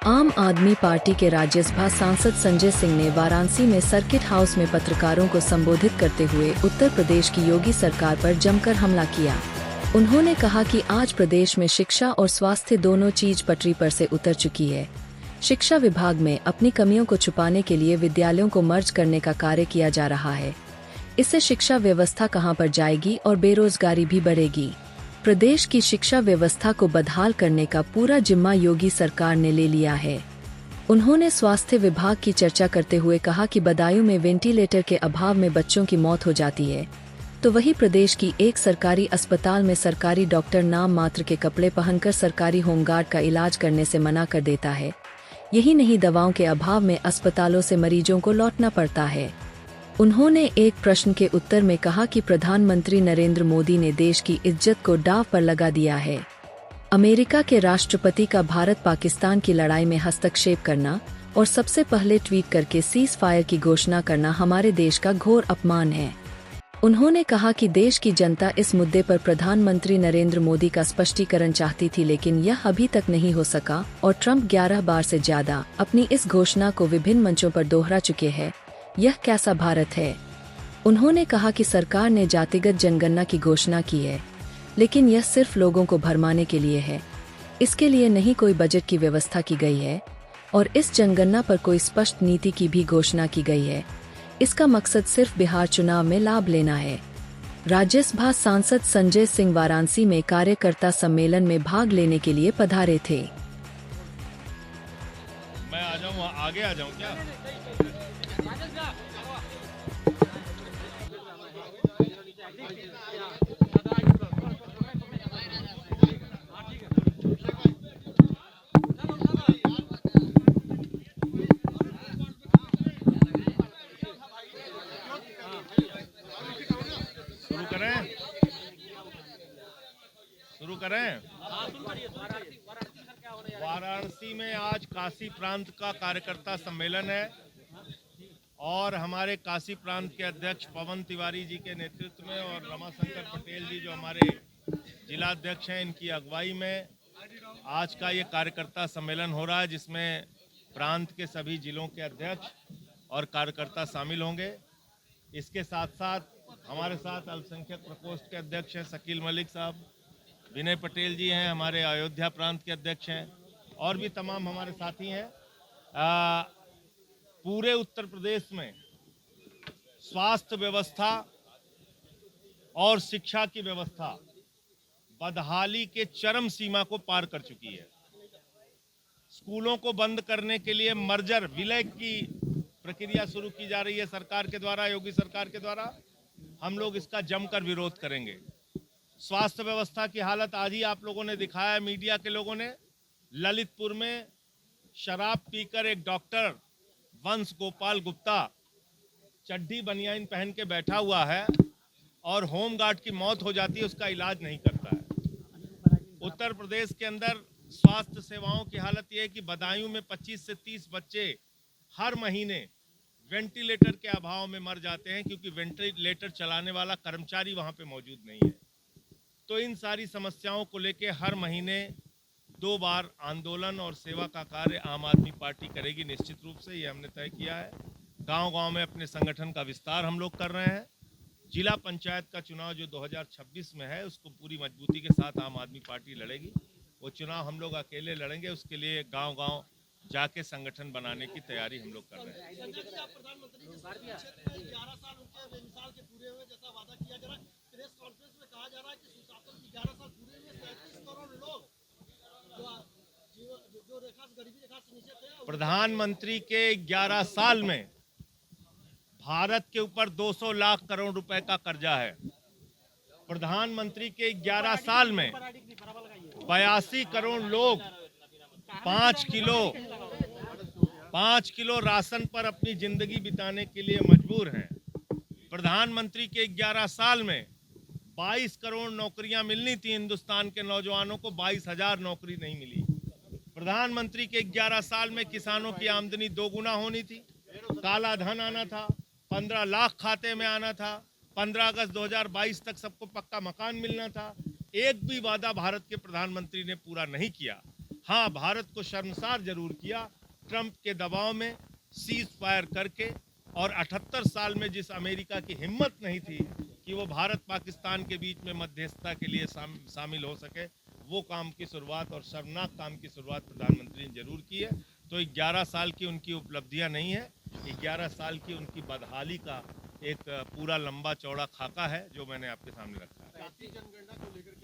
आम आदमी पार्टी के राज्यसभा सांसद संजय सिंह ने वाराणसी में सर्किट हाउस में पत्रकारों को संबोधित करते हुए उत्तर प्रदेश की योगी सरकार पर जमकर हमला किया। उन्होंने कहा कि आज प्रदेश में शिक्षा और स्वास्थ्य दोनों चीज पटरी पर से उतर चुकी है। शिक्षा विभाग में अपनी कमियों को छुपाने के लिए विद्यालयों को मर्ज करने का कार्य किया जा रहा है। इससे शिक्षा व्यवस्था कहां पर जाएगी और बेरोजगारी भी बढ़ेगी। प्रदेश की शिक्षा व्यवस्था को बदहाल करने का पूरा जिम्मा योगी सरकार ने ले लिया है। उन्होंने स्वास्थ्य विभाग की चर्चा करते हुए कहा कि बदायूं में वेंटिलेटर के अभाव में बच्चों की मौत हो जाती है, तो वही प्रदेश की एक सरकारी अस्पताल में सरकारी डॉक्टर नाम मात्र के कपड़े पहनकर सरकारी होमगार्ड का इलाज करने से मना कर देता है। यही नहीं, दवाओं के अभाव में अस्पतालों से मरीजों को लौटना पड़ता है। उन्होंने एक प्रश्न के उत्तर में कहा कि प्रधानमंत्री नरेंद्र मोदी ने देश की इज्जत को दांव पर लगा दिया है। अमेरिका के राष्ट्रपति का भारत पाकिस्तान की लड़ाई में हस्तक्षेप करना और सबसे पहले ट्वीट करके सीज फायर की घोषणा करना हमारे देश का घोर अपमान है। उन्होंने कहा कि देश की जनता इस मुद्दे पर प्रधानमंत्री नरेंद्र मोदी का स्पष्टीकरण चाहती थी, लेकिन यह अभी तक नहीं हो सका और ट्रंप 11 बार से ज्यादा अपनी इस घोषणा को विभिन्न मंचों पर दोहरा चुके हैं। यह कैसा भारत है? उन्होंने कहा कि सरकार ने जातिगत जनगणना की घोषणा की है, लेकिन यह सिर्फ लोगों को भरमाने के लिए है। इसके लिए नहीं कोई बजट की व्यवस्था की गई है और इस जनगणना पर कोई स्पष्ट नीति की भी घोषणा की गई है। इसका मकसद सिर्फ बिहार चुनाव में लाभ लेना है। राज्यसभा सांसद संजय सिंह वाराणसी में कार्यकर्ता सम्मेलन में भाग लेने के लिए पधारे थे। मैं आ जाऊं, आगे आ जाऊं क्या? शुरू करें? वाराणसी में आज काशी प्रांत का कार्यकर्ता सम्मेलन है और हमारे काशी प्रांत के अध्यक्ष पवन तिवारी जी के नेतृत्व में और रमाशंकर पटेल जी जो हमारे जिला अध्यक्ष हैं, इनकी अगुवाई में आज का ये कार्यकर्ता सम्मेलन हो रहा है, जिसमें प्रांत के सभी जिलों के अध्यक्ष और कार्यकर्ता शामिल होंगे। इसके साथ साथ हमारे साथ अल्पसंख्यक प्रकोष्ठ के अध्यक्ष हैं शकील मलिक साहब, विनय पटेल जी हैं, हमारे अयोध्या प्रांत के अध्यक्ष हैं और भी तमाम हमारे साथी हैं। पूरे उत्तर प्रदेश में स्वास्थ्य व्यवस्था और शिक्षा की व्यवस्था बदहाली के चरम सीमा को पार कर चुकी है। स्कूलों को बंद करने के लिए मर्जर विलय की प्रक्रिया शुरू की जा रही है सरकार के द्वारा, योगी सरकार के द्वारा। हम लोग इसका जमकर विरोध करेंगे। स्वास्थ्य व्यवस्था की हालत आज ही आप लोगों ने दिखाया, मीडिया के लोगों ने। ललितपुर में शराब पीकर एक डॉक्टर वंश गोपाल गुप्ता चड्डी बनियान पहन के बैठा हुआ है और होमगार्ड की मौत हो जाती है, उसका इलाज नहीं करता है। उत्तर प्रदेश के अंदर स्वास्थ्य सेवाओं की हालत यह है कि बदायूं में 25 से 30 बच्चे हर महीने वेंटिलेटर के अभाव में मर जाते हैं, क्योंकि वेंटिलेटर चलाने वाला कर्मचारी वहां पे मौजूद नहीं है। तो इन सारी समस्याओं को लेके हर महीने 2 बार आंदोलन और सेवा का कार्य आम आदमी पार्टी करेगी। निश्चित रूप से ये हमने तय किया है। गांव-गांव में अपने संगठन का विस्तार हम लोग कर रहे हैं। जिला पंचायत का चुनाव जो 2026 में है, उसको पूरी मजबूती के साथ आम आदमी पार्टी लड़ेगी। वो चुनाव हम लोग अकेले लड़ेंगे, उसके लिए गांव-गांव जाके संगठन बनाने की तैयारी हम लोग कर रहे हैं। प्रधानमंत्री के 11 साल में भारत के ऊपर 200 लाख करोड़ रुपए का कर्जा है। प्रधानमंत्री के 11 साल में 82 करोड़ लोग 5 किलो राशन पर अपनी जिंदगी बिताने के लिए मजबूर हैं। प्रधानमंत्री के 11 साल में 22 करोड़ नौकरियां मिलनी थी हिंदुस्तान के नौजवानों को, 22,000 नौकरी नहीं मिली। प्रधानमंत्री के 11 साल में किसानों की आमदनी 2 गुना होनी थी, काला धन आना था, 15 लाख खाते में आना था, 15 अगस्त 2022 तक सबको पक्का मकान मिलना था, एक भी वादा भारत के प्रधानमंत्री ने पूरा नहीं किया। हाँ, भारत को शर्मसार जरूर किया ट्रंप के दबाव में सीज फायर करके, और 78 साल में जिस अमेरिका की हिम्मत नहीं थी कि वो भारत पाकिस्तान के बीच में मध्यस्थता के लिए शामिल हो सके, वो काम की शुरुआत और शर्मनाक काम की शुरुआत प्रधानमंत्री ने जरूर की है। तो 11 साल की उनकी उपलब्धियां नहीं है, 11 साल की उनकी बदहाली का एक पूरा लंबा चौड़ा खाका है जो मैंने आपके सामने रखा है। जातीय जनगणना को लेकर के